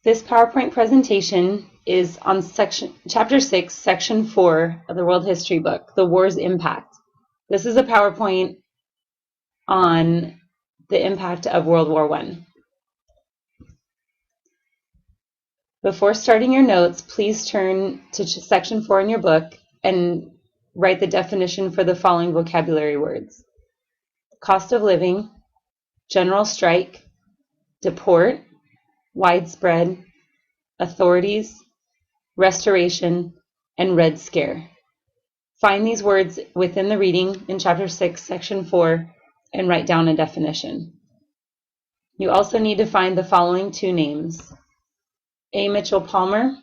This PowerPoint presentation is on Chapter 6, Section 4 of the World History book, The War's Impact. This is a PowerPoint on the impact of World War I. Before starting your notes, please turn to Section 4 in your book and write the definition for the following vocabulary words: cost of living, general strike, deport, widespread, authorities, restoration, and Red Scare. Find these words within the reading in Chapter 6, Section 4, and write down a definition. You also need to find the following two names: A. Mitchell Palmer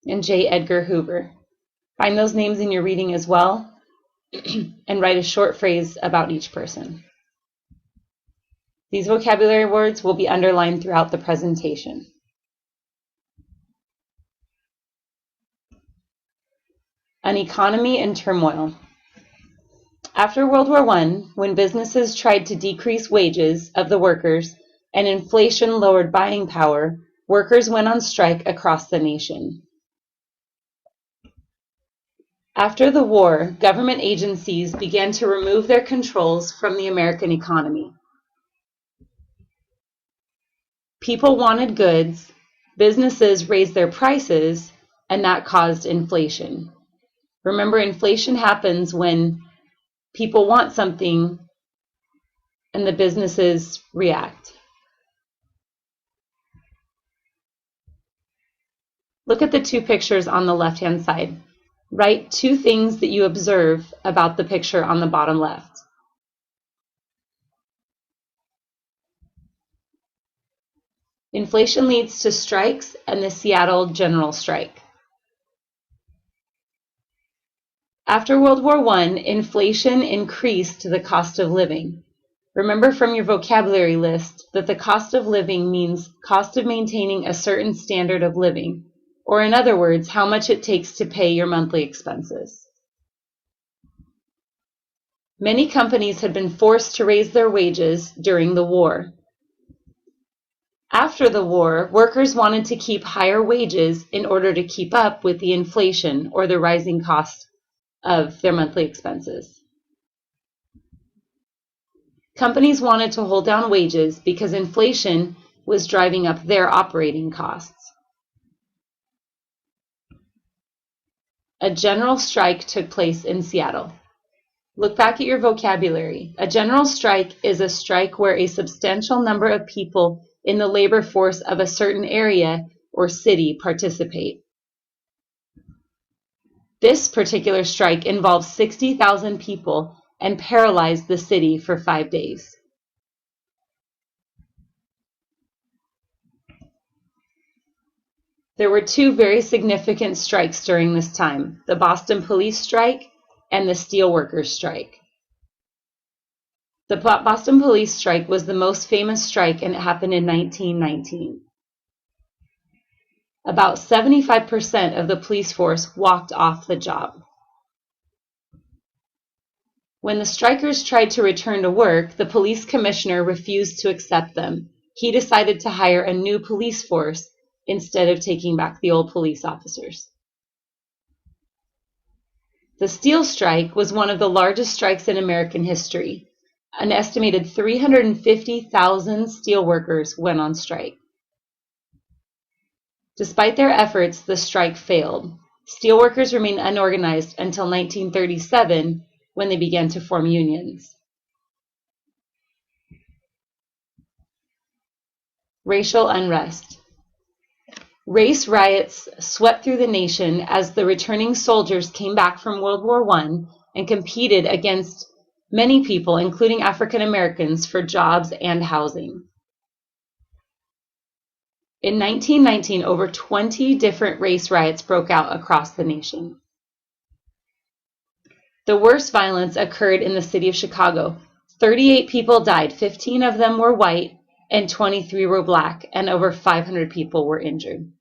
and J. Edgar Hoover. Find those names in your reading as well and write a short phrase about each person. These vocabulary words will be underlined throughout the presentation. An economy in turmoil. After World War I, when businesses tried to decrease wages of the workers and inflation lowered buying power, workers went on strike across the nation. After the war, government agencies began to remove their controls from the American economy. People wanted goods, businesses raised their prices, and that caused inflation. Remember, inflation happens when people want something and the businesses react. Look at the two pictures on the left-hand side. Write two things that you observe about the picture on the bottom left. Inflation leads to strikes and the Seattle general strike. After World War I, inflation increased the cost of living. Remember from your vocabulary list that the cost of living means cost of maintaining a certain standard of living, or in other words, how much it takes to pay your monthly expenses. Many companies had been forced to raise their wages during the war. After the war, workers wanted to keep higher wages in order to keep up with the inflation or the rising cost of their monthly expenses. Companies wanted to hold down wages because inflation was driving up their operating costs. A general strike took place in Seattle. Look back at your vocabulary. A general strike is a strike where a substantial number of people in the labor force of a certain area or city participate. This particular strike involved 60,000 people and paralyzed the city for 5 days. There were two very significant strikes during this time: the Boston Police Strike and the Steelworkers Strike. The Boston Police Strike was the most famous strike, and it happened in 1919. About 75% of the police force walked off the job. When the strikers tried to return to work, the police commissioner refused to accept them. He decided to hire a new police force instead of taking back the old police officers. The steel strike was one of the largest strikes in American history. An estimated 350,000 steelworkers went on strike. Despite their efforts, the strike failed. Steelworkers remained unorganized until 1937, when they began to form unions. Racial unrest. Race riots swept through the nation as the returning soldiers came back from World War I and competed against many people, including African Americans, for jobs and housing. In 1919, over 20 different race riots broke out across the nation. The worst violence occurred in the city of Chicago. 38 people died, 15 of them were white, and 23 were black, and over 500 people were injured.